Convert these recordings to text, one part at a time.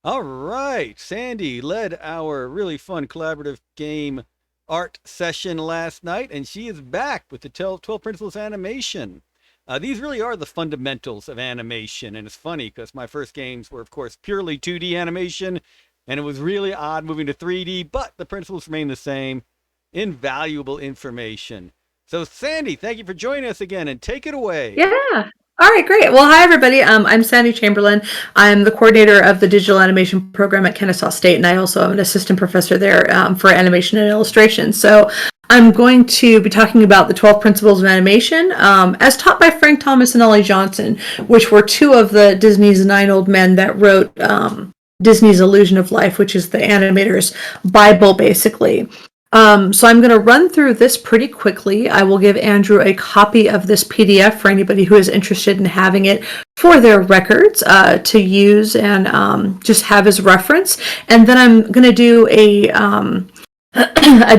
All right. Sandee led our really fun collaborative game art session last night, and she is back with the 12 Principles Animation. These really are the fundamentals of animation, and it's funny because my first games were, of course, purely 2D animation, and it was really odd moving to 3D, but the principles remain the same. Invaluable information. So, Sandee, thank you for joining us again, and take it away. Yeah. All right, great. Well, hi, everybody. I'm Sandee Chamberlain. I'm the coordinator of the digital animation program at Kennesaw State, and I also am an assistant professor there for animation and illustration. So I'm going to be talking about the 12 principles of animation as taught by Frank Thomas and Ollie Johnston, which were two of the Disney's 9 old men that wrote Disney's Illusion of Life, which is the animator's Bible, basically. So I'm going to run through this pretty quickly. I will give Andrew a copy of this PDF for anybody who is interested in having it for their records to use and just have as reference. And then I'm going to do a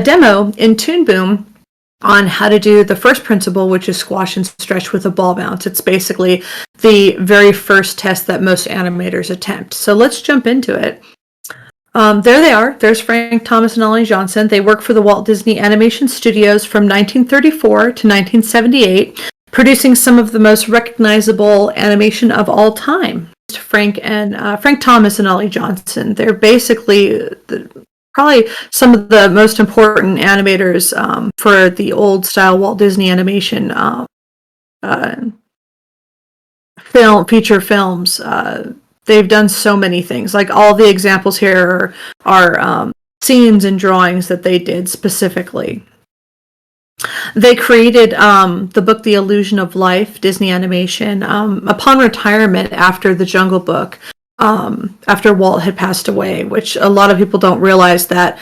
demo in Toon Boom on how to do the first principle, which is squash and stretch with a ball bounce. It's basically the very first test that most animators attempt. So let's jump into it. There they are. There's Frank Thomas and Ollie Johnston. They work for the Walt Disney Animation Studios from 1934 to 1978, producing some of the most recognizable animation of all time. Frank Thomas and Ollie Johnston. They're basically probably some of the most important animators for the old style Walt Disney animation feature films. They've done so many things. Like all the examples here are scenes and drawings that they did specifically. They created the book The Illusion of Life, Disney Animation, upon retirement after The Jungle Book, after Walt had passed away, which a lot of people don't realize that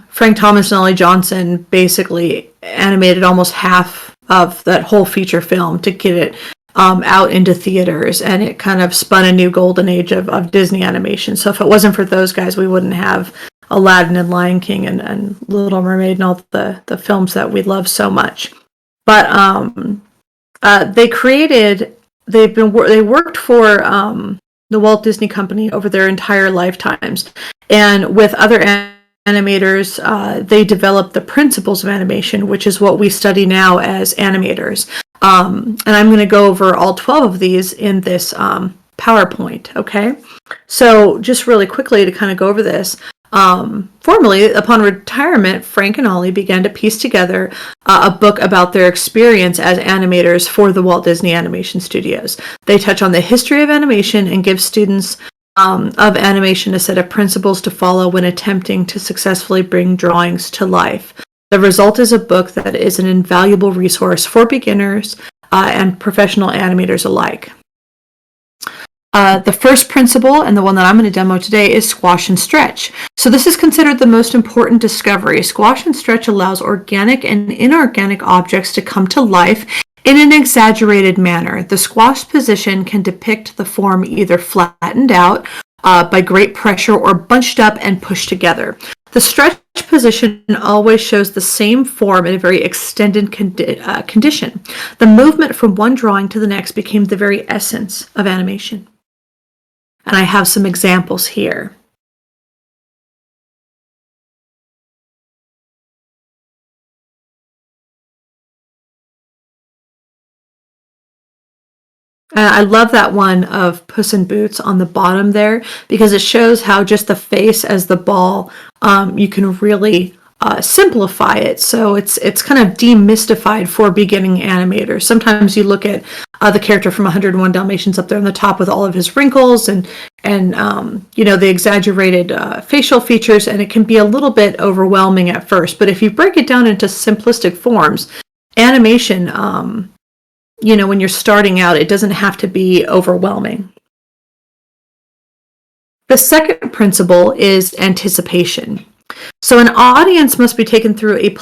Frank Thomas and Ollie Johnston basically animated almost half of that whole feature film to get it out into theaters, and it kind of spun a new golden age of Disney animation. So if it wasn't for those guys, we wouldn't have Aladdin and Lion King and Little Mermaid and all the films that we love so much. But they worked for the Walt Disney Company over their entire lifetimes, and with other animators, they developed the principles of animation, which is what we study now as animators. And I'm going to go over all 12 of these in this PowerPoint, okay? So just really quickly to kind of go over this, formally, upon retirement, Frank and Ollie began to piece together a book about their experience as animators for the Walt Disney Animation Studios. They touch on the history of animation and give students of animation a set of principles to follow when attempting to successfully bring drawings to life. The result is a book that is an invaluable resource for beginners and professional animators alike. The first principle, and the one that I'm going to demo today, is squash and stretch. So this is considered the most important discovery. Squash and stretch allows organic and inorganic objects to come to life in an exaggerated manner. The squashed position can depict the form either flattened out by great pressure or bunched up and pushed together. The stretch position always shows the same form in a very extended condition. The movement from one drawing to the next became the very essence of animation. And I have some examples here. I love that one of Puss in Boots on the bottom there, because it shows how just the face as the ball, you can really simplify it. So it's kind of demystified for beginning animators. Sometimes you look at the character from 101 Dalmatians up there on the top with all of his wrinkles and the exaggerated facial features, and it can be a little bit overwhelming at first. But if you break it down into simplistic forms, animation, when you're starting out, it doesn't have to be overwhelming. The second principle is anticipation. So an audience must be taken through a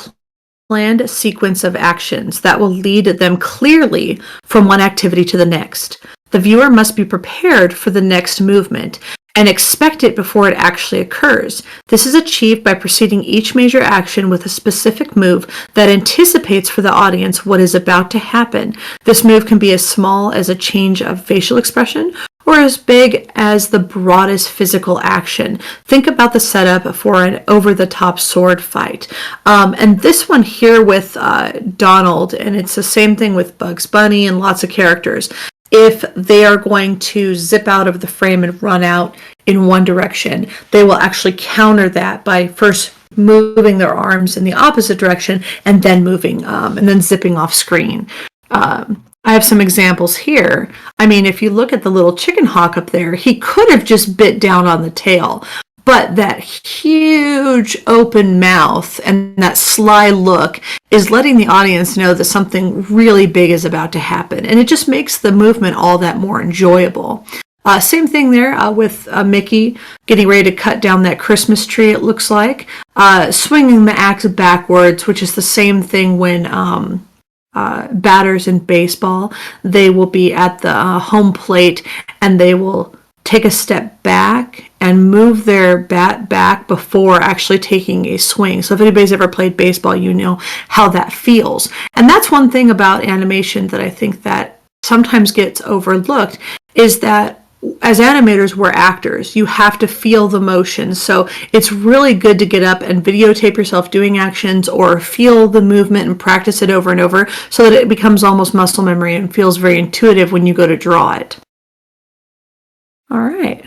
planned sequence of actions that will lead them clearly from one activity to the next. The viewer must be prepared for the next movement, and expect it before it actually occurs. This is achieved by preceding each major action with a specific move that anticipates for the audience what is about to happen. This move can be as small as a change of facial expression or as big as the broadest physical action. Think about the setup for an over-the-top sword fight. And this one here with Donald, and it's the same thing with Bugs Bunny and lots of characters. If they are going to zip out of the frame and run out in one direction, they will actually counter that by first moving their arms in the opposite direction and then moving and then zipping off screen. I have some examples here. I mean, if you look at the little chicken hawk up there, he could have just bit down on the tail, but that huge open mouth and that sly look is letting the audience know that something really big is about to happen. And it just makes the movement all that more enjoyable. Same thing there with Mickey getting ready to cut down that Christmas tree, it looks like. Swinging the axe backwards, which is the same thing when batters in baseball, they will be at the home plate and they will take a step back and move their bat back before actually taking a swing. So if anybody's ever played baseball, you know how that feels. And that's one thing about animation that I think that sometimes gets overlooked, is that as animators, we're actors. You have to feel the motion. So it's really good to get up and videotape yourself doing actions or feel the movement and practice it over and over so that it becomes almost muscle memory and feels very intuitive when you go to draw it. All right.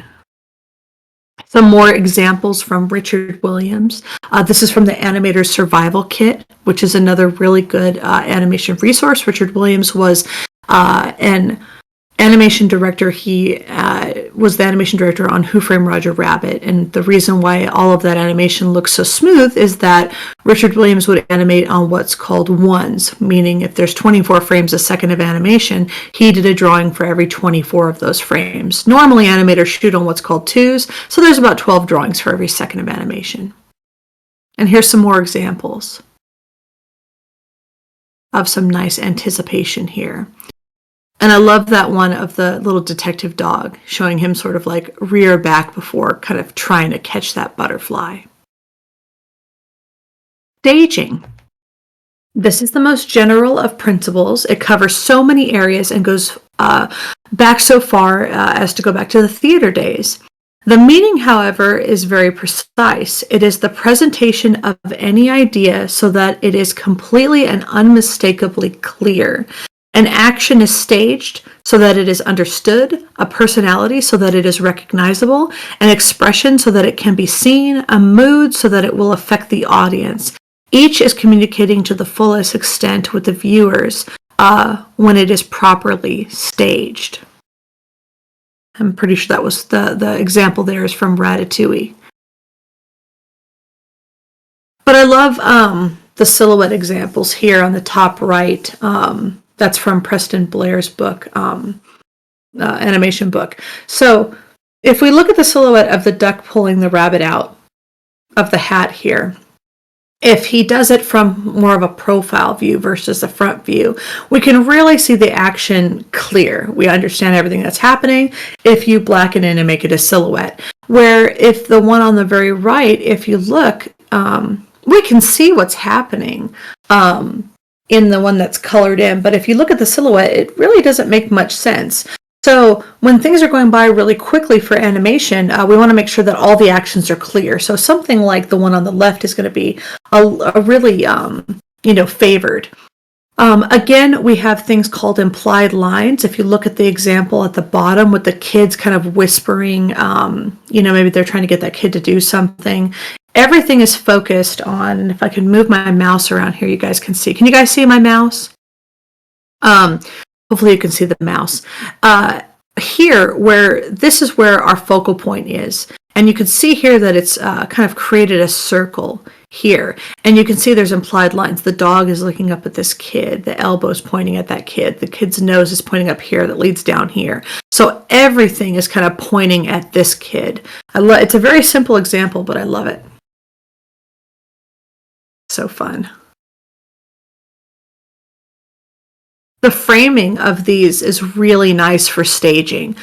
Some more examples from Richard Williams. This is from the Animator Survival Kit, which is another really good animation resource. Richard Williams was an animation director. He was the animation director on Who Framed Roger Rabbit, and the reason why all of that animation looks so smooth is that Richard Williams would animate on what's called ones, meaning if there's 24 frames a second of animation, he did a drawing for every 24 of those frames. Normally animators shoot on what's called twos, so there's about 12 drawings for every second of animation. And here's some more examples of some nice anticipation here. And I love that one of the little detective dog, showing him sort of like rear back before kind of trying to catch that butterfly. Staging. This is the most general of principles. It covers so many areas and goes back so far as to go back to the theater days. The meaning, however, is very precise. It is the presentation of any idea so that it is completely and unmistakably clear. An action is staged so that it is understood, a personality so that it is recognizable, an expression so that it can be seen, a mood so that it will affect the audience. Each is communicating to the fullest extent with the viewers when it is properly staged. I'm pretty sure that was the example there is from Ratatouille. But I love the silhouette examples here on the top right. That's from Preston Blair's book, animation book. So if we look at the silhouette of the duck pulling the rabbit out of the hat here, if he does it from more of a profile view versus a front view, we can really see the action clear. We understand everything that's happening if you blacken in and make it a silhouette. Where if the one on the very right, if you look, we can see what's happening in the one that's colored in. But if you look at the silhouette, it really doesn't make much sense. So when things are going by really quickly for animation, we want to make sure that all the actions are clear. So something like the one on the left is going to be a really, favored. Again, we have things called implied lines. If you look at the example at the bottom with the kids kind of whispering, maybe they're trying to get that kid to do something. Everything is focused on, and if I can move my mouse around here, you guys can see. Can you guys see my mouse? Hopefully you can see the mouse. Here, this is where our focal point is. And you can see here that it's kind of created a circle here. And you can see there's implied lines. The dog is looking up at this kid. The elbow's pointing at that kid. The kid's nose is pointing up here that leads down here. So everything is kind of pointing at this kid. It's a very simple example, but I love it. So fun. The framing of these is really nice for staging.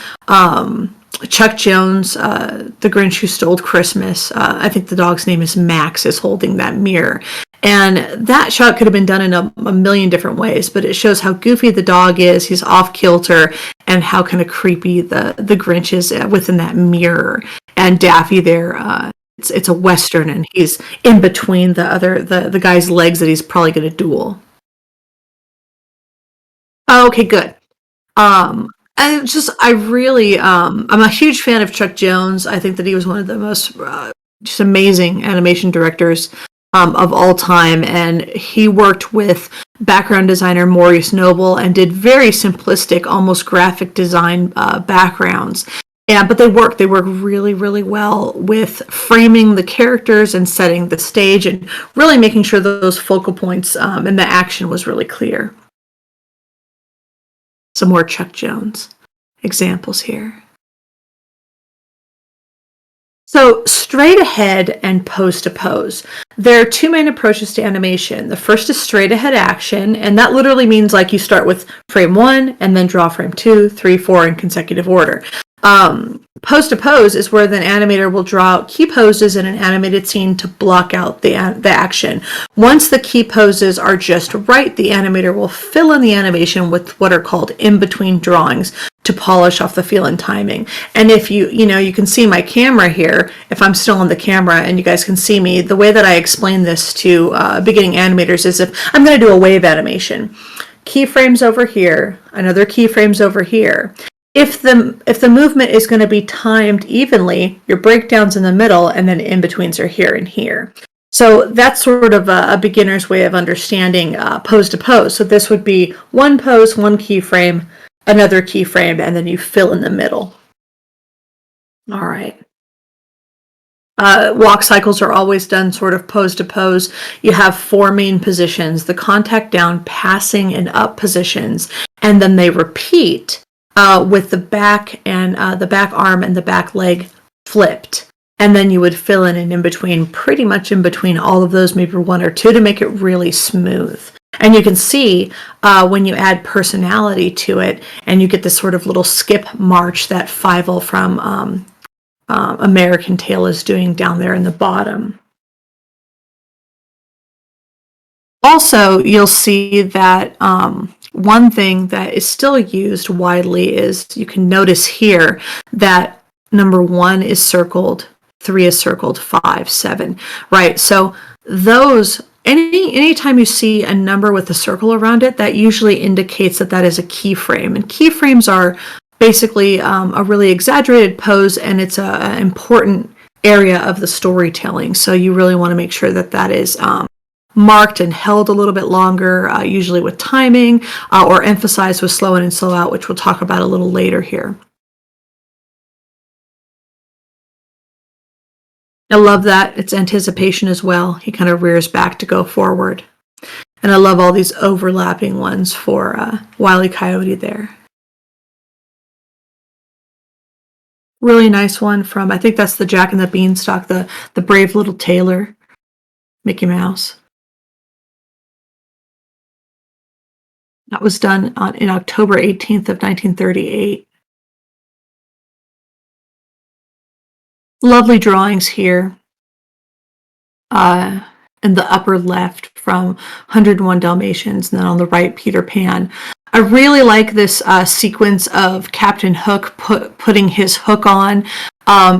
Chuck Jones, The Grinch Who Stole Christmas. I think the dog's name is Max, is holding that mirror. And that shot could have been done in a million different ways, but it shows how goofy the dog is. He's off kilter, and how kind of creepy the Grinch is within that mirror. And Daffy there, it's a Western, and he's in between the guy's legs that he's probably going to duel. Oh, okay, good. I'm a huge fan of Chuck Jones. I think that he was one of the most just amazing animation directors of all time, and he worked with background designer Maurice Noble and did very simplistic, almost graphic design backgrounds. But they work really, really well with framing the characters and setting the stage and really making sure that those focal points and the action was really clear. Some more Chuck Jones examples here. So straight ahead and pose to pose. There are two main approaches to animation. The first is straight ahead action, and that literally means like you start with frame 1 and then draw frame 2, 3, 4 in consecutive order. Pose to pose is where the animator will draw out key poses in an animated scene to block out the action. Once the key poses are just right, the animator will fill in the animation with what are called in-between drawings to polish off the feel and timing. And if you can see my camera here, if I'm still on the camera and you guys can see me, the way that I explain this to beginning animators is if I'm going to do a wave animation. Keyframes over here, another keyframes over here. If the movement is going to be timed evenly, your breakdown's in the middle, and then in-betweens are here and here. So that's sort of a beginner's way of understanding pose to pose. So this would be one pose, one keyframe, another keyframe, and then you fill in the middle. All right. Walk cycles are always done sort of pose to pose. You have 4 main positions, the contact down, passing, and up positions, and then they repeat with the back and the back arm and the back leg flipped. And then you would fill in between, pretty much in between all of those, maybe 1 or 2 to make it really smooth. And you can see when you add personality to it, and you get this sort of little skip march that Fievel from American Tail is doing down there in the bottom. Also, you'll see that one thing that is still used widely is you can notice here that number 1 is circled, 3 is circled, 5, 7, right? So those, anytime you see a number with a circle around it, that usually indicates that is a keyframe. And keyframes are basically a really exaggerated pose, and it's an important area of the storytelling. So you really want to make sure that is marked and held a little bit longer, usually with timing, or emphasized with slow in and slow out, which we'll talk about a little later here. I love that. It's anticipation as well. He kind of rears back to go forward. And I love all these overlapping ones for Wile E. Coyote there. Really nice one from, I think that's the Jack and the Beanstalk, the brave little tailor, Mickey Mouse. That was done in October 18th of 1938. Lovely drawings here. In the upper left from 101 Dalmatians, and then on the right, Peter Pan. I really like this sequence of Captain Hook putting his hook on.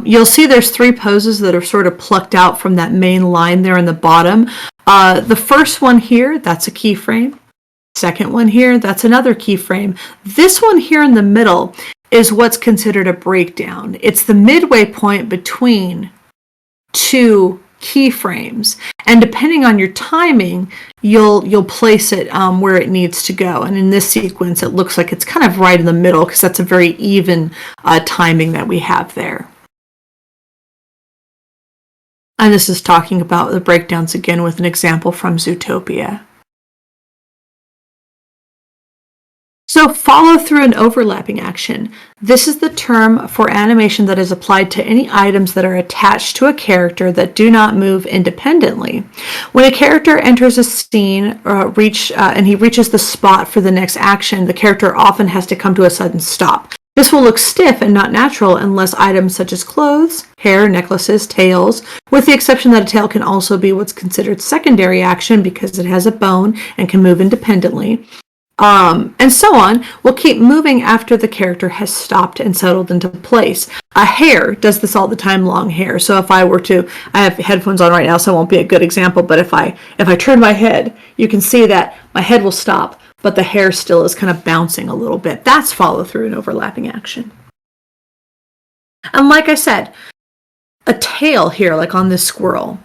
You'll see there's 3 poses that are sort of plucked out from that main line there in the bottom. The first one here, that's a keyframe. Second one here, that's another keyframe. This one here in the middle is what's considered a breakdown. It's the midway point between 2 keyframes, and depending on your timing, you'll place it where it needs to go. And in this sequence, it looks like it's kind of right in the middle because that's a very even timing that we have there. And this is talking about the breakdowns again with an example from Zootopia. So follow through and overlapping action. This is the term for animation that is applied to any items that are attached to a character that do not move independently. When a character enters a scene and he reaches the spot for the next action, the character often has to come to a sudden stop. This will look stiff and not natural unless items such as clothes, hair, necklaces, tails, with the exception that a tail can also be what's considered secondary action because it has a bone and can move independently, and so on, will keep moving after the character has stopped and settled into place. A hair does this all the time, long hair. So if I were to, I have headphones on right now, so it won't be a good example, but if I turn my head, you can see that my head will stop, but the hair still is kind of bouncing a little bit. That's follow through and overlapping action. And like I said, a tail here, like on this squirrel,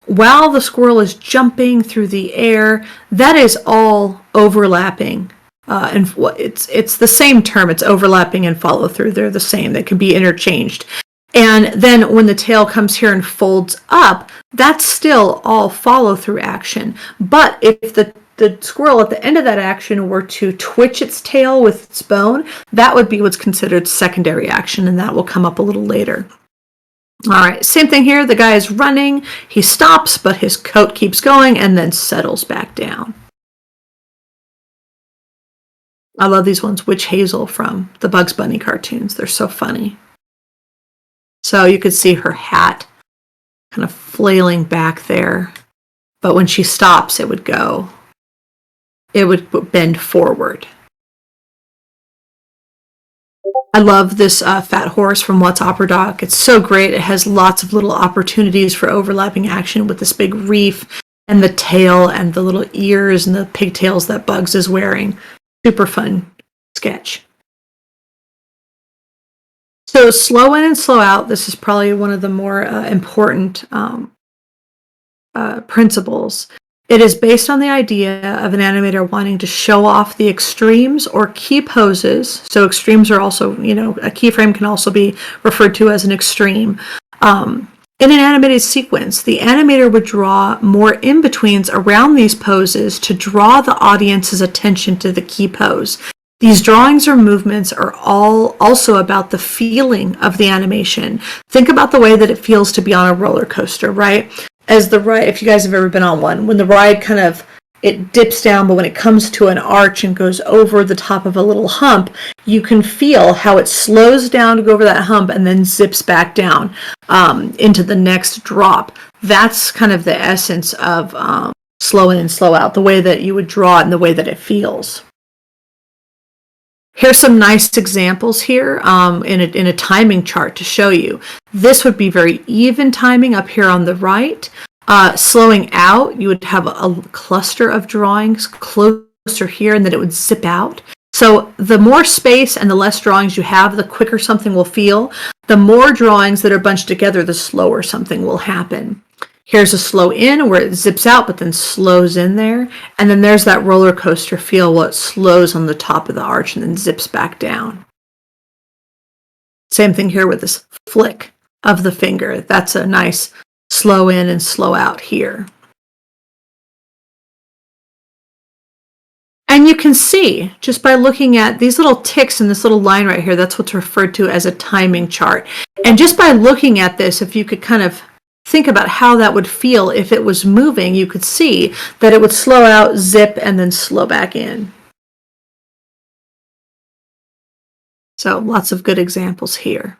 while the squirrel is jumping through the air, that is all overlapping. And it's the same term. It's overlapping and follow through. They're the same. They can be interchanged. And then when the tail comes here and folds up, that's still all follow through action. But if the squirrel at the end of that action were to twitch its tail with its bone, that would be what's considered secondary action, and that will come up a little later. All right, same thing here. The guy is running. He stops, but his coat keeps going and then settles back down. I love these ones. Witch Hazel from the Bugs Bunny cartoons. They're so funny. So you could see her hat kind of flailing back there. But when she stops, it would go. It would bend forward. I love this fat horse from What's Opera Doc. It's so great. It has lots of little opportunities for overlapping action with this big reef and the tail and the little ears and the pigtails that Bugs is wearing. Super fun sketch. So slow in and slow out. This is probably one of the more important principles. It is based on the idea of an animator wanting to show off the extremes or key poses. So extremes are also, a keyframe can also be referred to as an extreme. In an animated sequence, the animator would draw more in-betweens around these poses to draw the audience's attention to the key pose. These drawings or movements are all also about the feeling of the animation. Think about the way that it feels to be on a roller coaster, right? As the ride, if you guys have ever been on one, when the ride it dips down, but when it comes to an arch and goes over the top of a little hump, you can feel how it slows down to go over that hump and then zips back down into the next drop. That's kind of the essence of slow in and slow out, the way that you would draw it and the way that it feels. Here's some nice examples here in a timing chart to show you. This would be very even timing up here on the right. Slowing out, you would have a cluster of drawings closer here, and then it would zip out. So the more space and the less drawings you have, the quicker something will feel. The more drawings that are bunched together, the slower something will happen. Here's a slow in where it zips out but then slows in there. And then there's that roller coaster feel where it slows on the top of the arch and then zips back down. Same thing here with this flick of the finger. That's a nice slow in and slow out here. And you can see just by looking at these little ticks in this little line right here, that's what's referred to as a timing chart. And just by looking at this, if you could kind of think about how that would feel if it was moving, you could see that it would slow out, zip, and then slow back in. So lots of good examples here.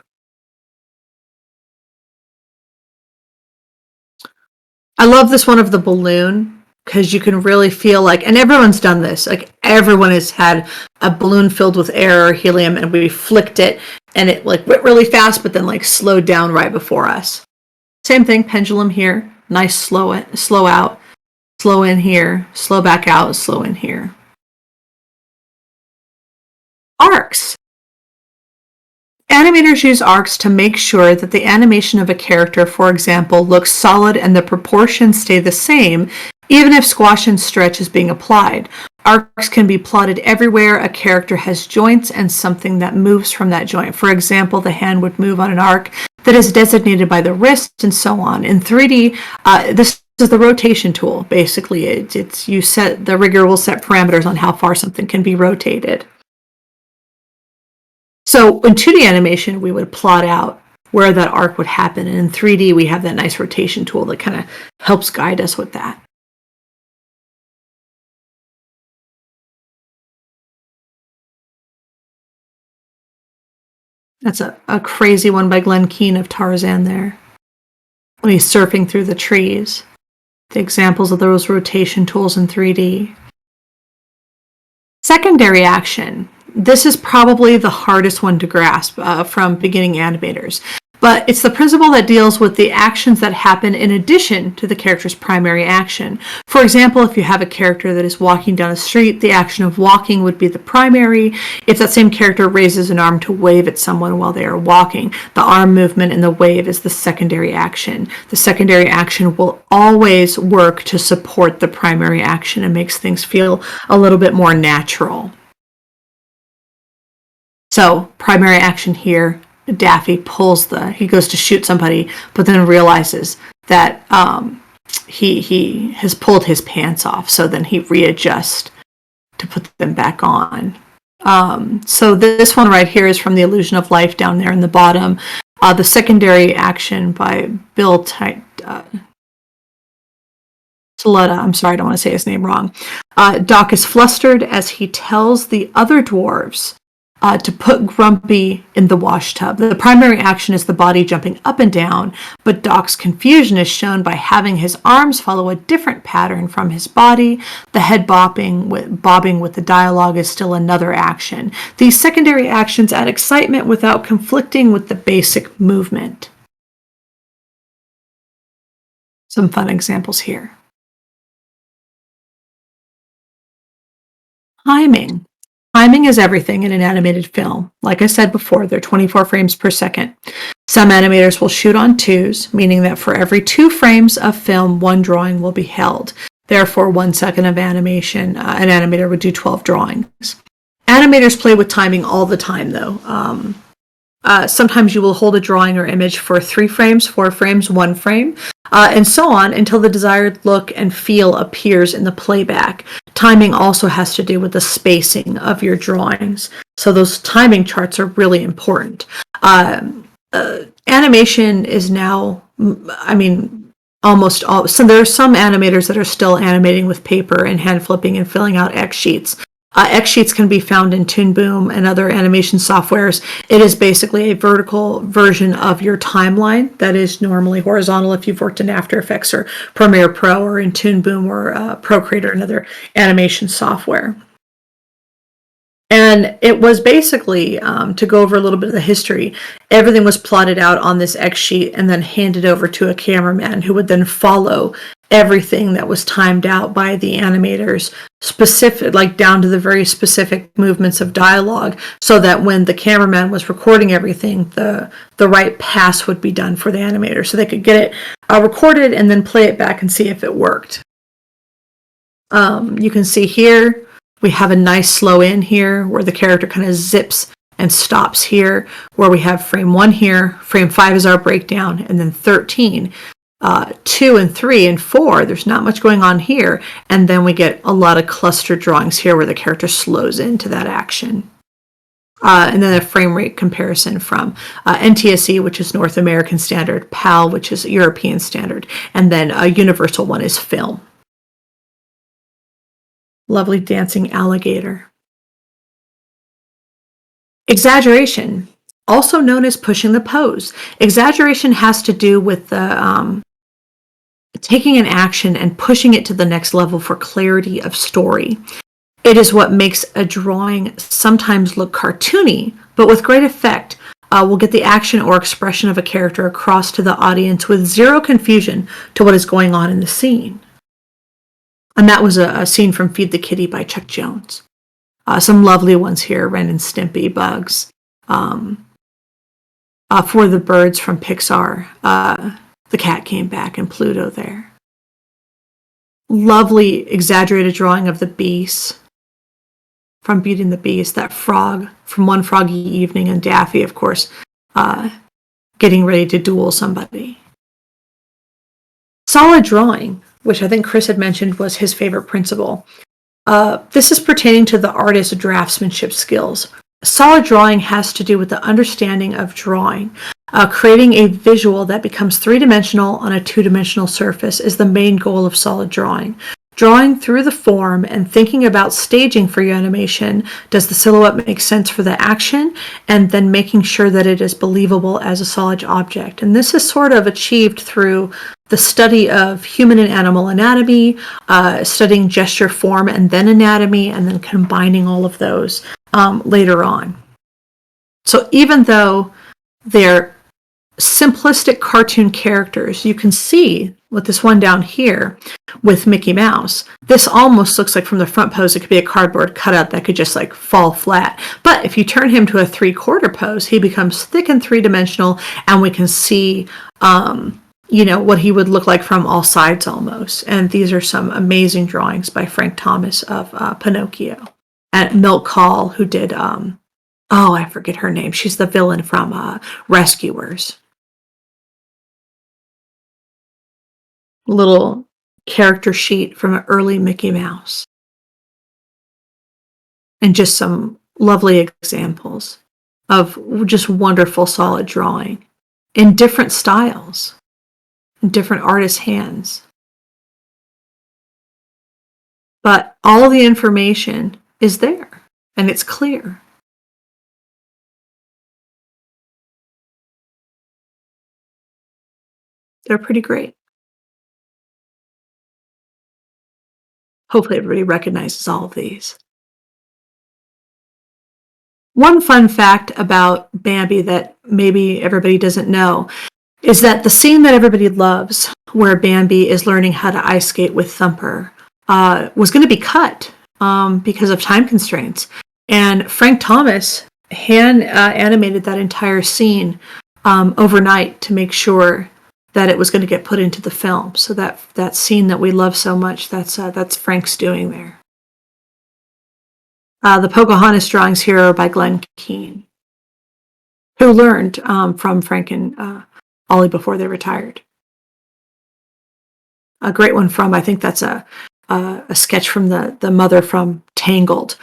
I love this one of the balloon because you can really feel like, and everyone's done this, like everyone has had a balloon filled with air or helium and we flicked it and it like went really fast but then like slowed down right before us. Same thing, pendulum here, nice slow out, slow in here, slow back out, slow in here. Arcs. Animators use arcs to make sure that the animation of a character, for example, looks solid and the proportions stay the same, even if squash and stretch is being applied. Arcs can be plotted everywhere a character has joints and something that moves from that joint. For example, the hand would move on an arc that is designated by the wrist and so on. In 3D, this is the rotation tool. Basically, the rigger will set parameters on how far something can be rotated. So in 2D animation, we would plot out where that arc would happen. And in 3D, we have that nice rotation tool that kind of helps guide us with that. That's a crazy one by Glenn Keane of Tarzan there. When he's surfing through the trees. The examples of those rotation tools in 3D. Secondary action. This is probably the hardest one to grasp from beginning animators. But it's the principle that deals with the actions that happen in addition to the character's primary action. For example, if you have a character that is walking down a street, the action of walking would be the primary. If that same character raises an arm to wave at someone while they are walking, the arm movement and the wave is the secondary action. The secondary action will always work to support the primary action and makes things feel a little bit more natural. So, primary action here. Daffy he goes to shoot somebody, but then realizes that he has pulled his pants off, so then he readjusts to put them back on. So this one right here is from The Illusion of Life down there in the bottom. The secondary action by Bill Taletta. I'm sorry, I don't want to say his name wrong. Doc is flustered as he tells the other dwarves to put Grumpy in the wash tub. The primary action is the body jumping up and down, but Doc's confusion is shown by having his arms follow a different pattern from his body. The head bobbing with the dialogue is still another action. These secondary actions add excitement without conflicting with the basic movement. Some fun examples here. Timing. Timing is everything in an animated film. Like I said before, they're 24 frames per second. Some animators will shoot on twos, meaning that for every 2 frames of film, 1 drawing will be held. Therefore, 1 second of animation, an animator would do 12 drawings. Animators play with timing all the time, though. Sometimes you will hold a drawing or image for 3 frames, 4 frames, 1 frame, and so on until the desired look and feel appears in the playback. Timing also has to do with the spacing of your drawings. So those timing charts are really important. Animation is now, almost all. So there are some animators that are still animating with paper and hand flipping and filling out X sheets. X sheets can be found in Toon Boom and other animation softwares. It is basically a vertical version of your timeline that is normally horizontal if you've worked in After Effects or Premiere Pro or in Toon Boom or Procreate or another animation software. And it was basically, to go over a little bit of the history, everything was plotted out on this X sheet and then handed over to a cameraman who would then follow everything that was timed out by the animators, specific, like down to the very specific movements of dialogue, so that when the cameraman was recording everything, the right pass would be done for the animator, so they could get it recorded and then play it back and see if it worked. You can see here, we have a nice slow in here where the character kind of zips and stops here, where we have frame 1 here, frame 5 is our breakdown, and then 13. 2 and 3 and 4, there's not much going on here, and then we get a lot of cluster drawings here where the character slows into that action. And then a frame rate comparison from NTSC, which is North American Standard, PAL, which is European Standard, and then a universal one is film. Lovely dancing alligator. Exaggeration, also known as pushing the pose. Exaggeration has to do with the taking an action and pushing it to the next level for clarity of story. It is what makes a drawing sometimes look cartoony, but with great effect. We'll get the action or expression of a character across to the audience with zero confusion to what is going on in the scene. And that was a scene from Feed the Kitty by Chuck Jones. Some lovely ones here, Ren and Stimpy, Bugs. For the Birds from Pixar, the cat came back, and Pluto there. Lovely exaggerated drawing of the beast from Beauty and the Beast, that frog from One Froggy Evening, and Daffy, of course, getting ready to duel somebody. Solid drawing, which I think Chris had mentioned was his favorite principle. This is pertaining to the artist's draftsmanship skills. Solid drawing has to do with the understanding of drawing. Creating a visual that becomes 3-dimensional on a 2-dimensional surface is the main goal of solid drawing. Drawing through the form and thinking about staging for your animation. Does the silhouette make sense for the action? And then making sure that it is believable as a solid object. And this is sort of achieved through the study of human and animal anatomy, studying gesture, form, and then anatomy, and then combining all of those later on. So even though they're simplistic cartoon characters, you can see with this one down here with Mickey Mouse, this almost looks like from the front pose it could be a cardboard cutout that could just like fall flat. But if you turn him to a 3/4 pose, he becomes thick and three-dimensional, and we can see what he would look like from all sides almost. And these are some amazing drawings by Frank Thomas of Pinocchio. And Milk Hall, who did I forget her name. She's the villain from Rescuers. Little character sheet from an early Mickey Mouse. And just some lovely examples of just wonderful, solid drawing in different styles, in different artists' hands. But all the information is there, and it's clear. They're pretty great. Hopefully everybody recognizes all of these. One fun fact about Bambi that maybe everybody doesn't know is that the scene that everybody loves, where Bambi is learning how to ice skate with Thumper, was going to be cut because of time constraints. And Frank Thomas hand animated that entire scene overnight to make sure that it was going to get put into the film. So that scene that we love so much, that's Frank's doing there. The Pocahontas drawings here are by Glenn Keane, who learned from Frank and Ollie before they retired. A great one from, I think that's a sketch from the mother from Tangled.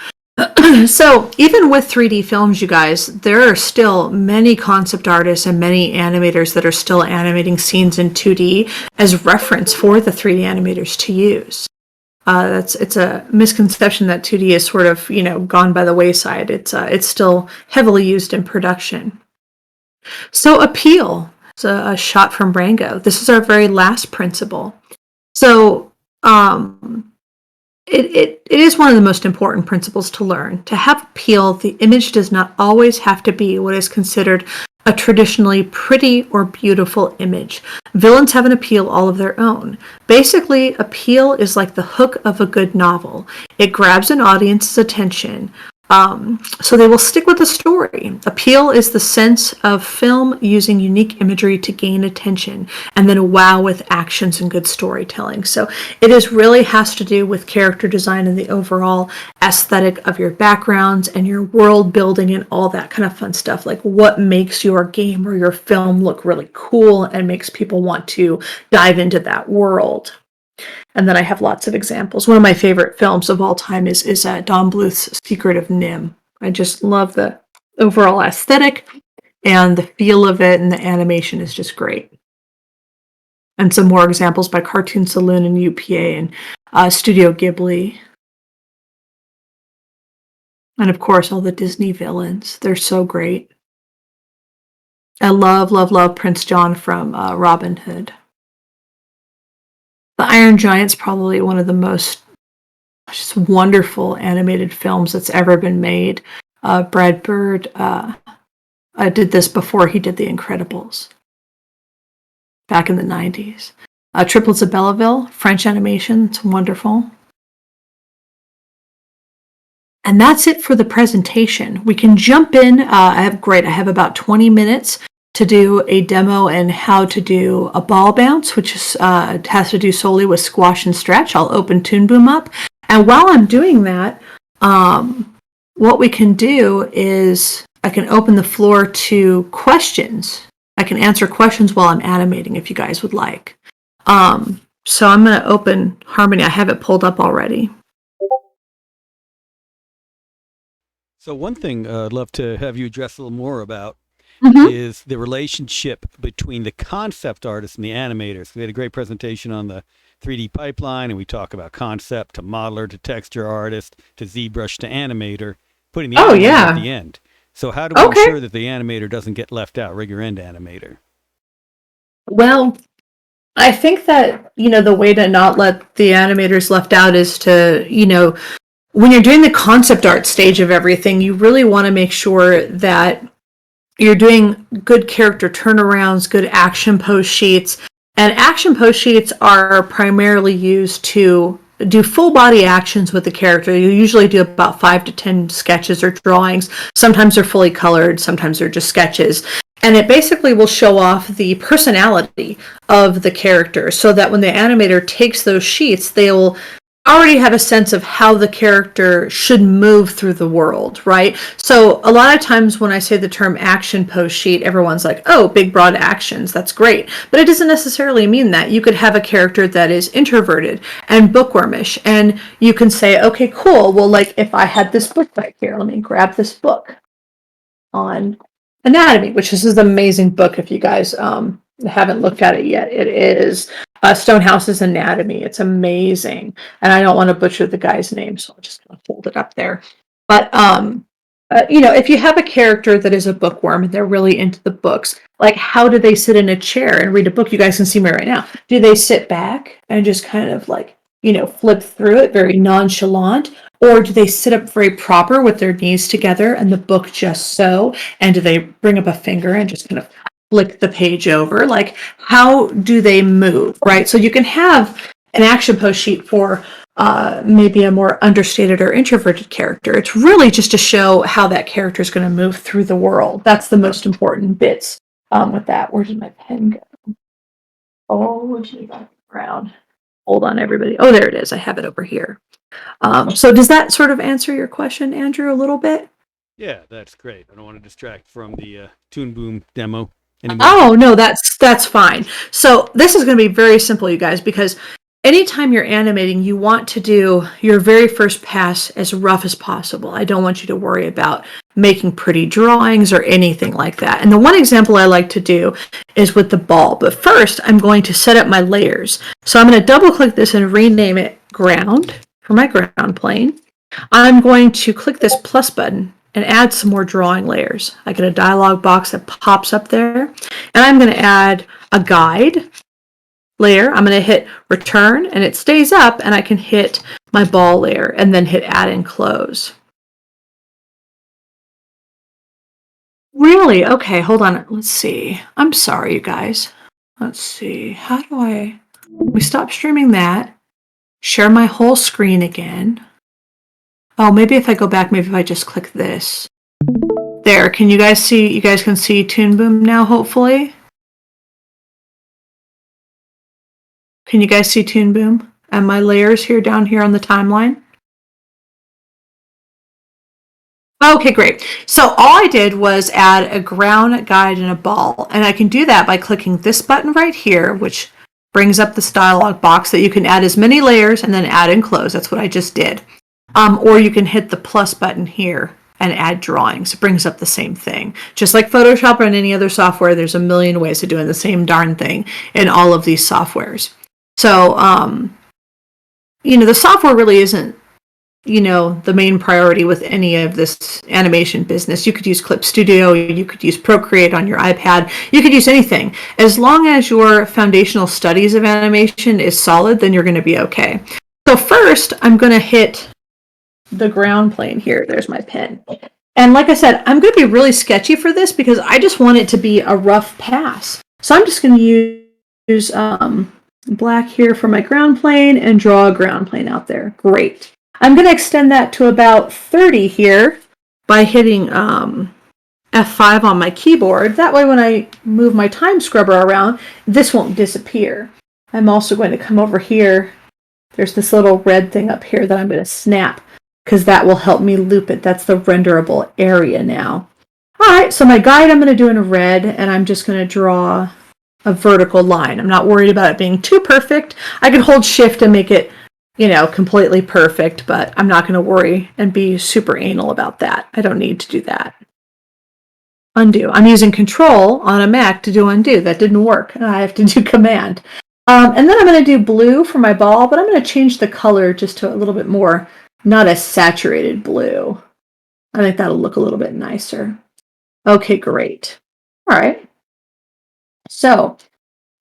So even with 3D films, you guys, there are still many concept artists and many animators that are still animating scenes in 2D as reference for the 3D animators to use. It's a misconception that 2D is sort of gone by the wayside. It's still heavily used in production. So appeal. It's a shot from Rango. This is our very last principle. So it is one of the most important principles to learn. To have appeal, the image does not always have to be what is considered a traditionally pretty or beautiful image. Villains have an appeal all of their own. Basically, appeal is like the hook of a good novel. It grabs an audience's attention, so they will stick with the story. Appeal is the sense of film using unique imagery to gain attention, and then wow with actions and good storytelling. So it really has to do with character design and the overall aesthetic of your backgrounds and your world building and all that kind of fun stuff. Like what makes your game or your film look really cool and makes people want to dive into that world. And then I have lots of examples. One of my favorite films of all time is Don Bluth's Secret of Nim. I just love the overall aesthetic and the feel of it, and the animation is just great. And some more examples by Cartoon Saloon and UPA and Studio Ghibli. And of course, all the Disney villains. They're so great. I love, love, love Prince John from Robin Hood. The Iron Giant's probably one of the most just wonderful animated films that's ever been made. Brad Bird did this before he did The Incredibles, back in the 90s. Triplets of Belleville, French animation, it's wonderful. And that's it for the presentation. We can jump in. I have about 20 minutes to do a demo and how to do a ball bounce, which has to do solely with squash and stretch. I'll open Toon Boom up. And while I'm doing that, what we can do is I can open the floor to questions. I can answer questions while I'm animating if you guys would like. So I'm going to open Harmony. I have it pulled up already. So one thing I'd love to have you address a little more about Mm-hmm. is the relationship between the concept artist and the animators. We had a great presentation on the 3D pipeline, and we talk about concept to modeler to texture artist to ZBrush to animator, putting the Oh animator at yeah. the end. So how do we Okay. ensure that the animator doesn't get left out, rigger end animator? Well, I think that, the way to not let the animators left out is to, when you're doing the concept art stage of everything, you really want to make sure that you're doing good character turnarounds, good action post sheets. And action post sheets are primarily used to do full body actions with the character. You usually do about 5 to 10 sketches or drawings. Sometimes they're fully colored, sometimes they're just sketches. And it basically will show off the personality of the character so that when the animator takes those sheets, they'll already have a sense of how the character should move through the world, right? So a lot of times when I say the term action post sheet, everyone's like, oh, big broad actions, that's great. But it doesn't necessarily mean that. You could have a character that is introverted and bookwormish, and you can say, okay, cool. Well, like if I had this book right here, let me grab this book on anatomy, which is an amazing book if you guys haven't looked at it yet. It is Stonehouse's Anatomy. It's amazing. And I don't want to butcher the guy's name, so I'm just going to hold it up there. But, if you have a character that is a bookworm and they're really into the books, like how do they sit in a chair and read a book? You guys can see me right now. Do they sit back and just kind of like, flip through it very nonchalant? Or do they sit up very proper with their knees together and the book just so? And do they bring up a finger and just kind of flick the page over? Like, how do they move, right? So you can have an action post sheet for maybe a more understated or introverted character. It's really just to show how that character is going to move through the world. That's the most important bits with that. Where did my pen go? Oh, gee, ground. Hold on, everybody. Oh, there it is. I have it over here. So does that sort of answer your question, Andrew, a little bit? Yeah, that's great. I don't want to distract from the Toon Boom demo anymore. Oh, no, that's fine. So this is going to be very simple, you guys, because anytime you're animating, you want to do your very first pass as rough as possible. I don't want you to worry about making pretty drawings or anything like that. And the one example I like to do is with the ball. But first, I'm going to set up my layers. So I'm going to double click this and rename it ground for my ground plane. I'm going to click this plus button and add some more drawing layers. I get a dialog box that pops up there, and I'm going to add a guide layer. I'm going to hit return, and it stays up, and I can hit my ball layer and then hit add and close. Really? Okay, hold on. Let's see. I'm sorry, you guys. Let's see. How do we stop streaming that? Share my whole screen again. Oh, maybe if I go back, maybe if I just click this. There, can you guys see? You guys can see Toon Boom now, hopefully. Can you guys see Toon Boom and my layers here down here on the timeline? Okay, great. So all I did was add a ground, guide, and a ball. And I can do that by clicking this button right here, which brings up this dialog box that you can add as many layers and then add and close. That's what I just did. Or you can hit the plus button here and add drawings. It brings up the same thing. Just like Photoshop or any other software, there's a million ways of doing the same darn thing in all of these softwares. So, the software really isn't, the main priority with any of this animation business. You could use Clip Studio, you could use Procreate on your iPad, you could use anything. As long as your foundational studies of animation is solid, then you're going to be okay. So first, I'm going to hit the ground plane here. There's my pen. And like I said, I'm going to be really sketchy for this because I just want it to be a rough pass. So I'm just going to use black here for my ground plane and draw a ground plane out there. Great. I'm going to extend that to about 30 here by hitting F5 on my keyboard. That way when I move my time scrubber around, this won't disappear. I'm also going to come over here. There's this little red thing up here that I'm going to snap, because that will help me loop it. That's the renderable area now. All right, so my guide I'm going to do in red, and I'm just going to draw a vertical line. I'm not worried about it being too perfect. I can hold shift and make it, completely perfect, but I'm not going to worry and be super anal about that. I don't need to do that. Undo. I'm using Control on a Mac to do undo. That didn't work. I have to do Command. And then I'm going to do blue for my ball, but I'm going to change the color just to a little bit more, not a saturated blue. I think that'll look a little bit nicer. Okay, great. All right. So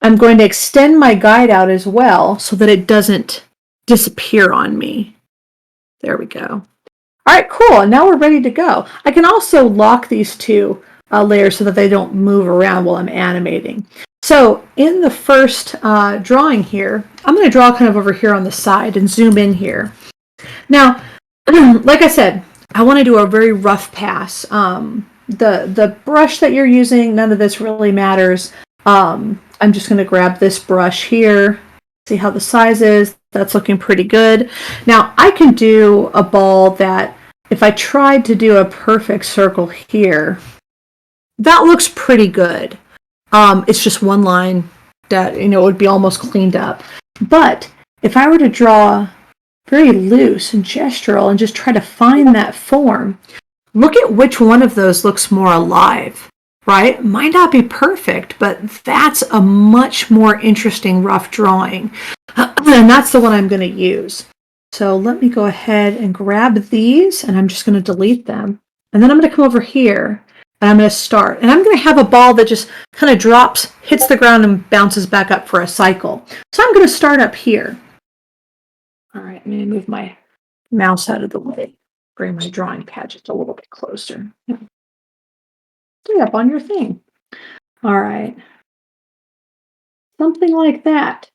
I'm going to extend my guide out as well so that it doesn't disappear on me. There we go. All right, cool. Now we're ready to go. I can also lock these two layers so that they don't move around while I'm animating. So in the first drawing here, I'm going to draw kind of over here on the side and zoom in here. Now, like I said, I want to do a very rough pass. The brush that you're using, none of this really matters. I'm just going to grab this brush here, see how the size is. That's looking pretty good. Now, I can do a ball that, if I tried to do a perfect circle here, that looks pretty good. It's just one line that, would be almost cleaned up. But if I were to draw very loose and gestural and just try to find that form, look at which one of those looks more alive, right? Might not be perfect, but that's a much more interesting rough drawing. And that's the one I'm going to use. So let me go ahead and grab these, and I'm just going to delete them. And then I'm going to come over here, and I'm going to start. And I'm going to have a ball that just kind of drops, hits the ground, and bounces back up for a cycle. So I'm going to start up here. All right, let me move my mouse out of the way. Bring my drawing pad just a little bit closer. Stay up on your thing. All right. Something like that.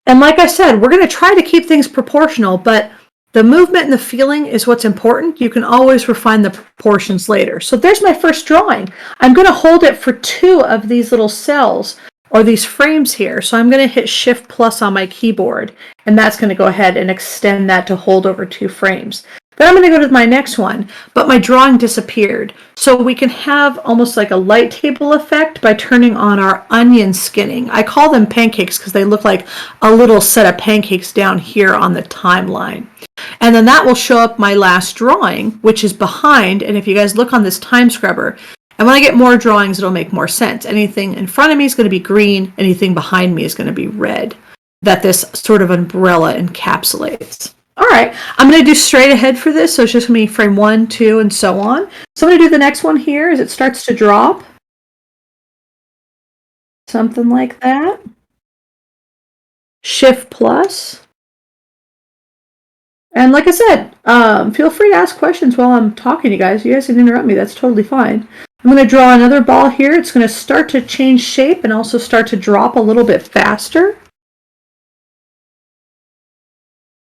And like I said, we're going to try to keep things proportional, but the movement and the feeling is what's important. You can always refine the proportions later. So there's my first drawing. I'm going to hold it for 2 of these little cells or these frames here. So I'm going to hit Shift plus on my keyboard, and that's going to go ahead and extend that to hold over 2 frames. Then I'm going to go to my next one, but my drawing disappeared. So we can have almost like a light table effect by turning on our onion skinning. I call them pancakes because they look like a little set of pancakes down here on the timeline. And then that will show up my last drawing, which is behind. And if you guys look on this time scrubber, and when I get more drawings, it'll make more sense. Anything in front of me is going to be green. Anything behind me is going to be red. That this sort of umbrella encapsulates. All right, I'm going to do straight ahead for this. So it's just going to be frame 1, 2, and so on. So I'm going to do the next one here as it starts to drop. Something like that. Shift plus. And like I said, feel free to ask questions while I'm talking to you guys. You guys can interrupt me. That's totally fine. I'm going to draw another ball here. It's going to start to change shape and also start to drop a little bit faster.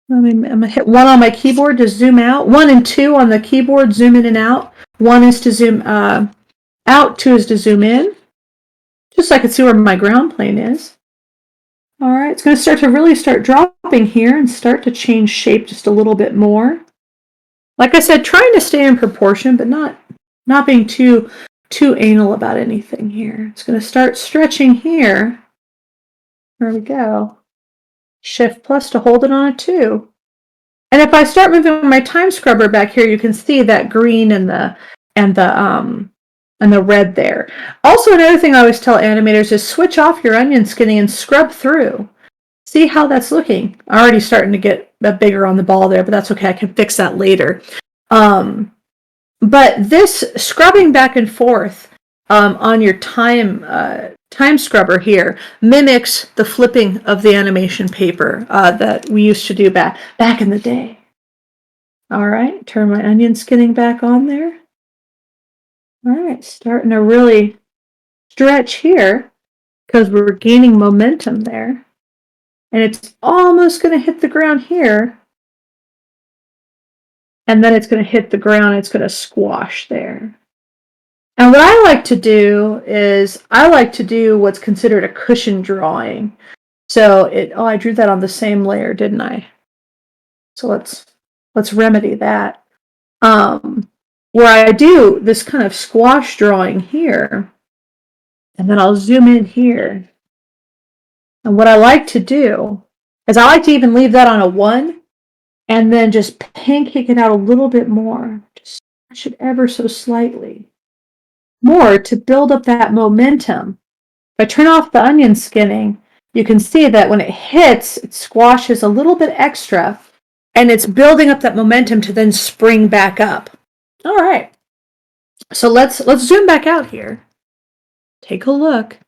I'm going to hit 1 on my keyboard to zoom out. 1 and 2 on the keyboard, zoom in and out. 1 is to zoom out, 2 is to zoom in. Just so I can see where my ground plane is. All right, it's going to start to really start dropping here and start to change shape just a little bit more. Like I said, trying to stay in proportion, but not being too anal about anything here. It's going to start stretching here. There we go. Shift plus to hold it on a 2. And if I start moving my time scrubber back here, you can see that green and the red there. Also, another thing I always tell animators is switch off your onion skinning and scrub through. See how that's looking. I'm already starting to get bigger on the ball there, but that's okay. I can fix that later. But this scrubbing back and forth on your time scrubber here mimics the flipping of the animation paper that we used to do back in the day. All right, turn my onion skinning back on there. All right, starting to really stretch here because we're gaining momentum there. And it's almost going to hit the ground here. And then it's going to hit the ground. It's going to squash there. And what I like to do is I like to do what's considered a cushion drawing. So I drew that on the same layer, didn't I? So let's remedy that. Where I do this kind of squash drawing here, and then I'll zoom in here. And what I like to do is I like to even leave that on a 1 and then just pancake it out a little bit more. Just stretch it ever so slightly. more to build up that momentum. If I turn off the onion skinning, you can see that when it hits, it squashes a little bit extra, and it's building up that momentum to then spring back up. All right. So let's zoom back out here. Take a look.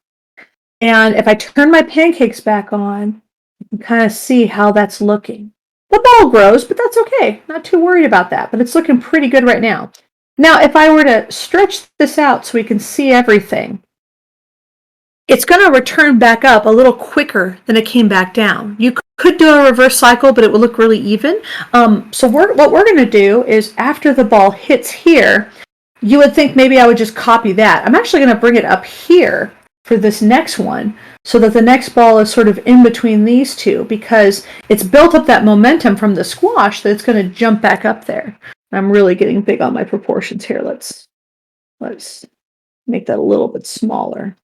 And if I turn my pancakes back on, you can kind of see how that's looking. The ball grows, but that's okay. Not too worried about that, but it's looking pretty good right now. Now, if I were to stretch this out so we can see everything, it's going to return back up a little quicker than it came back down. You could do a reverse cycle, but it would look really even. So what we're going to do is after the ball hits here, you would think maybe I would just copy that. I'm actually going to bring it up here for this next one so that the next ball is sort of in between these two because it's built up that momentum from the squash that it's going to jump back up there. I'm really getting big on my proportions here. Let's make that a little bit smaller.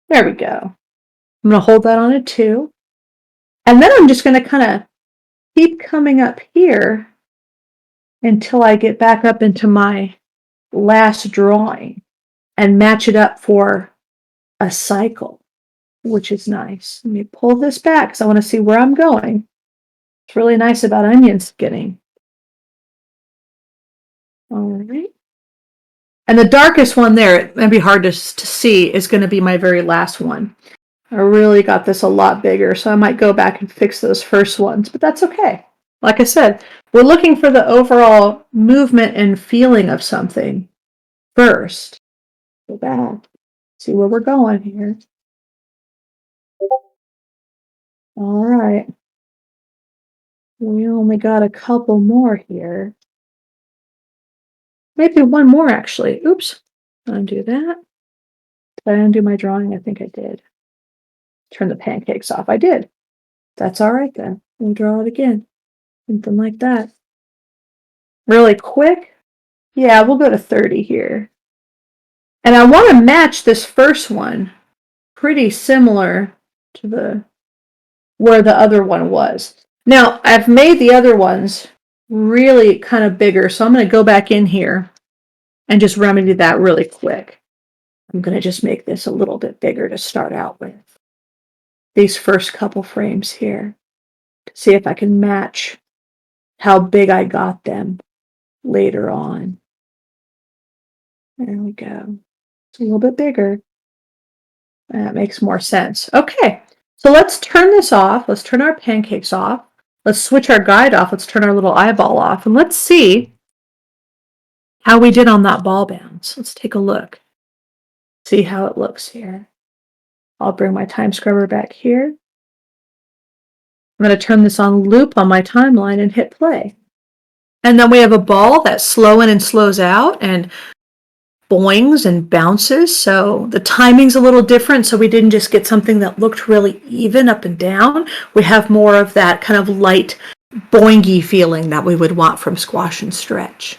There we go. I'm going to hold that on a 2. And then I'm just going to kind of keep coming up here until I get back up into my last drawing and match it up for a cycle, which is nice. Let me pull this back because I want to see where I'm going. It's really nice about onion skinning. All right. And the darkest one there, it may be hard to see, is going to be my very last one. I really got this a lot bigger, so I might go back and fix those first ones, but that's okay. Like I said, we're looking for the overall movement and feeling of something first. Go back, see where we're going here. All right. We only got a couple more here. Maybe one more, actually. Oops. Undo that. Did I undo my drawing? I think I did. Turn the pancakes off. I did. That's all right then. We'll draw it again. Something like that. Really quick. Yeah, we'll go to 30 here. And I want to match this first one pretty similar to where the other one was. Now, I've made the other ones really kind of bigger, so I'm going to go back in here and just remedy that really quick. I'm going to just make this a little bit bigger to start out with. These first couple frames here to see if I can match how big I got them later on. There we go. It's a little bit bigger. That makes more sense. Okay, so let's turn this off. Let's turn our pancakes off. Let's switch our guide off. Let's turn our little eyeball off. And let's see how we did on that ball bounce. Let's take a look. See how it looks here. I'll bring my time scrubber back here. I'm going to turn this on loop on my timeline and hit play. And then we have a ball that slows in and slows out and boings and bounces. So the timing's a little different. So we didn't just get something that looked really even up and down. We have more of that kind of light boingy feeling that we would want from squash and stretch.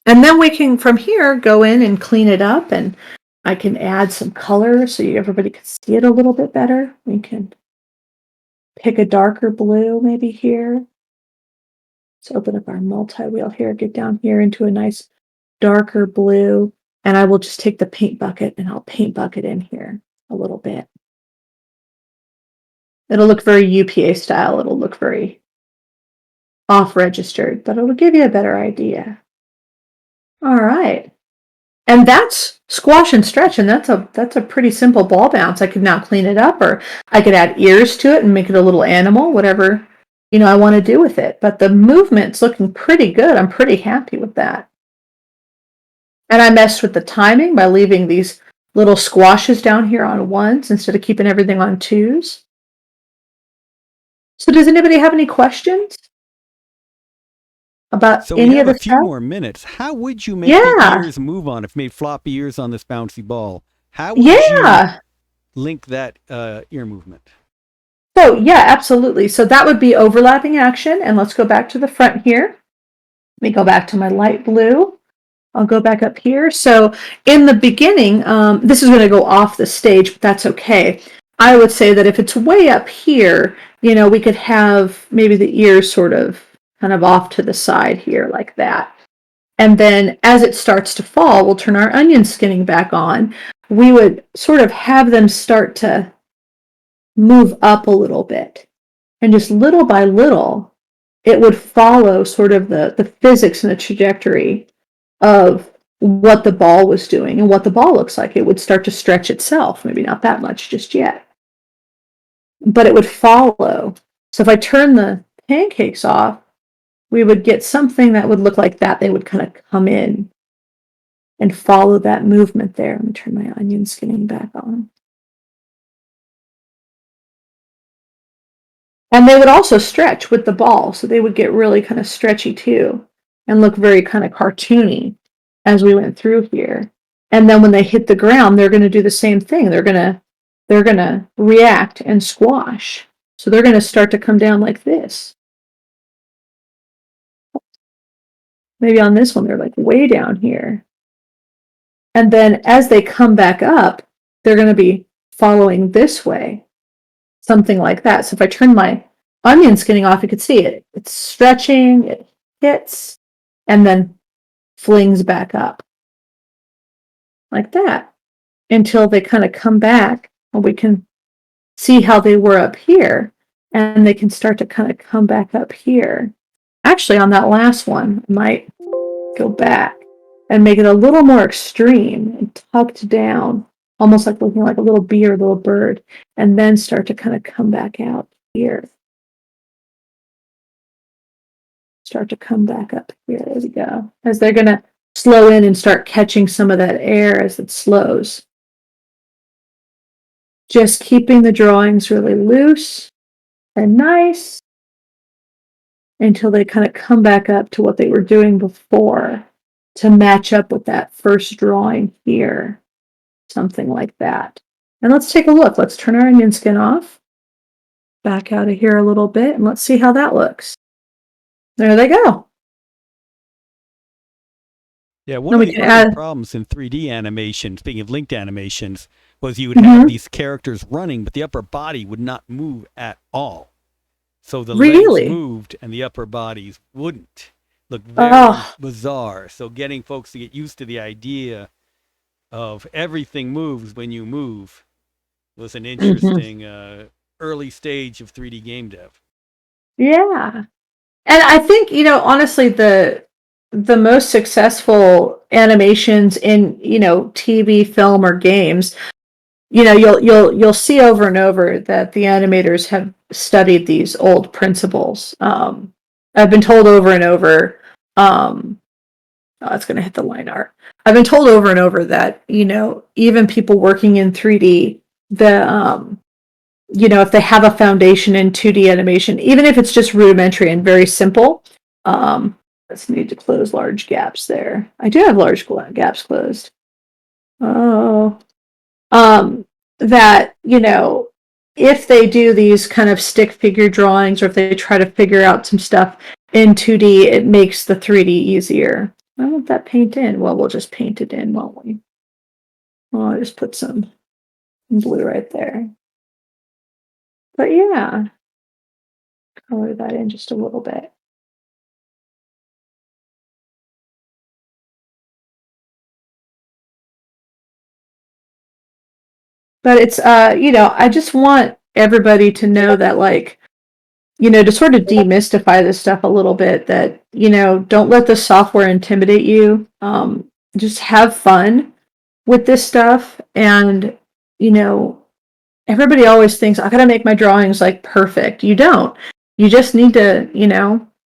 And then we can, from here, go in and clean it up, and I can add some color so everybody can see it a little bit better. We can pick a darker blue maybe here. Let's open up our multi-wheel here, get down here into a nice darker blue, and I will just take the paint bucket and I'll paint bucket in here a little bit. It'll look very UPA style. It'll look very off-registered, but it'll give you a better idea. All right. And that's squash and stretch, and that's a pretty simple ball bounce. I could now clean it up, or I could add ears to it and make it a little animal, whatever I want to do with it. But the movement's looking pretty good. I'm pretty happy with that. And I messed with the timing by leaving these little squashes down here on 1s instead of keeping everything on 2s. So does anybody have any questions about any of the stuff? So we have a few more minutes. How would you make the ears move on if you made floppy ears on this bouncy ball? How would you link that ear movement? So yeah, absolutely. So that would be overlapping action. And let's go back to the front here. Let me go back to my light blue. I'll go back up here. So in the beginning, this is going to go off the stage, but that's okay. I would say that if it's way up here, we could have maybe the ears sort of kind of off to the side here like that. And then as it starts to fall, we'll turn our onion skinning back on. We would sort of have them start to move up a little bit. And just little by little, it would follow sort of the physics and the trajectory of what the ball was doing and what the ball looks like. It would start to stretch itself, maybe not that much just yet, but it would follow. So if I turn the pancakes off, we would get something that would look like that. They would kind of come in and follow that movement there. Let me turn my onion skinning back on. And they would also stretch with the ball, so they would get really kind of stretchy too and look very kind of cartoony as we went through here. And then when they hit the ground, they're going to do the same thing. They're going to react and squash. So they're going to start to come down like this. Maybe on this one, they're like way down here. And then as they come back up, they're going to be following this way. Something like that. So if I turn my onion skinning off, you could see it. It's stretching, it hits, and then flings back up. Like that. Until they kind of come back, and we can see how they were up here. And they can start to kind of come back up here. Actually, on that last one, I might go back and make it a little more extreme and tucked down, almost like looking like a little bee or a little bird, and then start to kind of come back out here. Start to come back up here. There we go. As they're going to slow in and start catching some of that air as it slows. Just keeping the drawings really loose and nice until they kind of come back up to what they were doing before to match up with that first drawing here. Something like that. And let's take a look. Let's turn our onion skin off. Back out of here a little bit, and let's see how that looks. There they go. Yeah, one of the early problems in 3D animation, speaking of linked animations, was you would have these characters running, but the upper body would not move at all. So the legs moved and the upper bodies wouldn't. Looked very bizarre. So getting folks to get used to the idea of everything moves when you move was an interesting early stage of 3D game dev. Yeah. And I think, honestly, the most successful animations in, TV, film, or games, you'll see over and over that the animators have studied these old principles. I've been told over and over, it's going to hit the line art. I've been told over and over that, even people working in 3D, if they have a foundation in 2D animation, even if it's just rudimentary and very simple, let's need to close large gaps there. I do have large gaps closed. That, if they do these kind of stick figure drawings, or if they try to figure out some stuff in 2D, it makes the 3D easier. I want that paint in. Well, we'll just paint it in, won't we? Well, I'll just put some blue right there. But yeah, color that in just a little bit. But it's, I just want everybody to know that, to sort of demystify this stuff a little bit, that, don't let the software intimidate you. Just have fun with this stuff. And, everybody always thinks, I gotta make my drawings perfect. You don't. You just need to,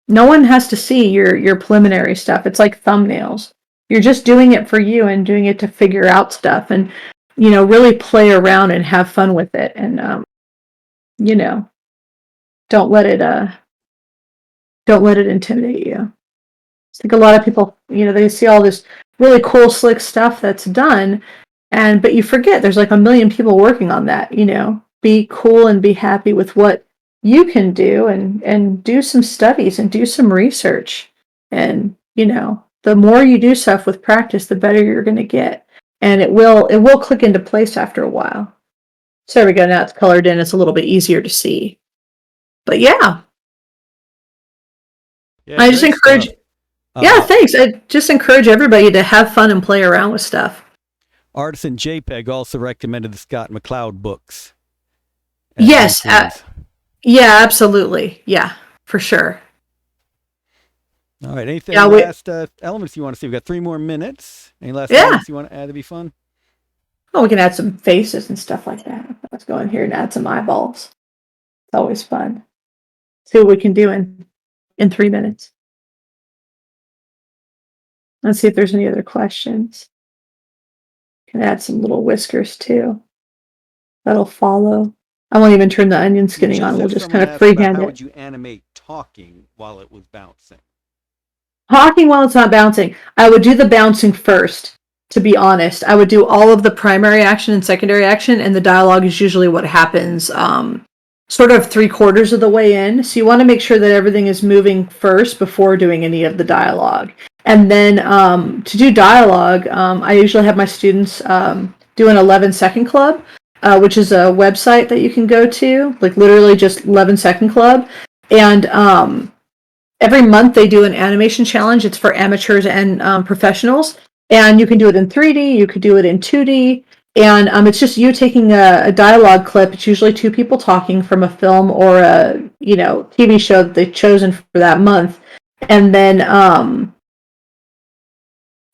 no one has to see your preliminary stuff. It's like thumbnails. You're just doing it for you and doing it to figure out stuff and, really play around and have fun with it. And, don't let it intimidate you. I think a lot of people, they see all this really cool, slick stuff that's done, but you forget there's a million people working on that. Be cool and be happy with what you can do, and do some studies and do some research. And the more you do stuff with practice, the better you're going to get, and it will click into place after a while. So there we go. Now it's colored in. It's a little bit easier to see. But yeah, I just encourage. Yeah, Uh, thanks. I just encourage everybody to have fun and play around with stuff. Artisan JPEG also recommended the Scott McCloud books as Yes. influence. Yeah, absolutely. Yeah, for sure. All right. Any Yeah, last elements you want to see? We've got 3 more minutes. Any last yeah. elements you want to add? That'd be fun. Oh, we can add some faces and stuff like that. Let's go in here and add some eyeballs. It's always fun. See what we can do in 3 minutes. Let's see if there's any other questions. Can add some little whiskers too. That'll follow. I won't even turn the onion We skinning just on. We'll had just someone kind of ask about freehand how it. would you animate talking while it was bouncing. Talking while it's not bouncing. I would do the bouncing first, to be honest. I would do all of the primary action and secondary action, and the dialogue is usually what happens sort of 3/4 of the way in. So you want to make sure that everything is moving first before doing any of the dialogue. And then to do dialogue, I usually have my students do an 11-second club, which is a website that you can go to, like literally just 11-second club. And every month they do an animation challenge. It's for amateurs and professionals. And you can do it in 3D, you could do it in 2D. And it's just you taking a dialogue clip. It's usually two people talking from a film or a TV show that they've chosen for that month. And then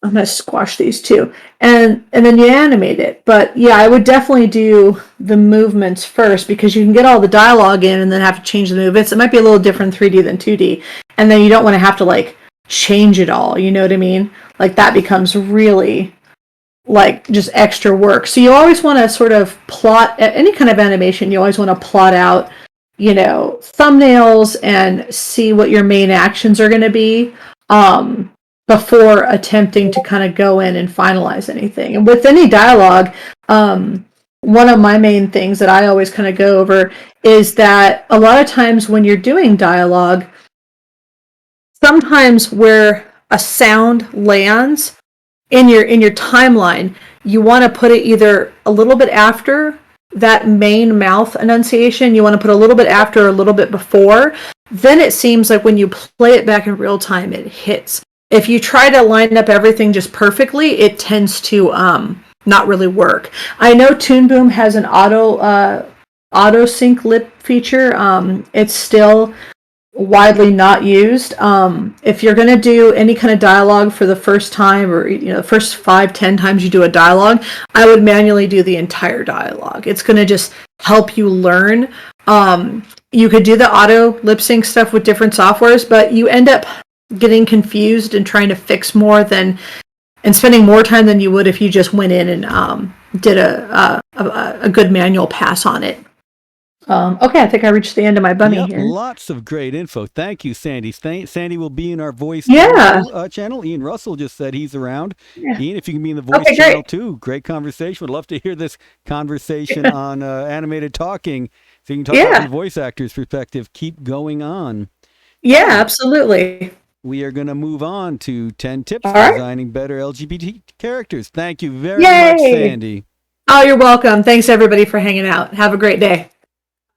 I'm gonna squash these two, and then you animate it. But yeah, I would definitely do the movements first because you can get all the dialogue in and then have to change the movements. It might be a little different 3D than 2D, and then you don't want to have to like change it all. You know what I mean? Like that becomes really like just extra work. So you always want to sort of plot any kind of animation. You always want to plot out, thumbnails and see what your main actions are going to be. Before attempting to kind of go in and finalize anything. And with any dialogue, one of my main things that I always kind of go over is that a lot of times when you're doing dialogue, sometimes where a sound lands in your timeline, you want to put it either a little bit after that main mouth enunciation, you want to put a little bit after or a little bit before. Then it seems like when you play it back in real time, it hits. If you try to line up everything just perfectly, it tends to not really work. I know Toon Boom has an auto sync lip feature. It's still widely not used. If you're going to do any kind of dialogue for the first time, or the first 5-10 times you do a dialogue, I would manually do the entire dialogue. It's going to just help you learn. You could do the auto lip sync stuff with different softwares, but you end up getting confused and trying to fix more and spending more time than you would if you just went in and did a good manual pass on it. Okay, I think I reached the end of my bunny here. Lots of great info. Thank you, Sandee. Sandee will be in our voice channel. Ian Russell just said he's around. Yeah. Ian, if you can be in the voice channel too, great conversation. Would love to hear this conversation on animated talking, so you can talk about the voice actor's perspective. Keep going on. Yeah, absolutely. We are going to move on to 10 tips for designing better LGBT characters. Thank you very much, Sandee. Oh, you're welcome. Thanks, everybody, for hanging out. Have a great day.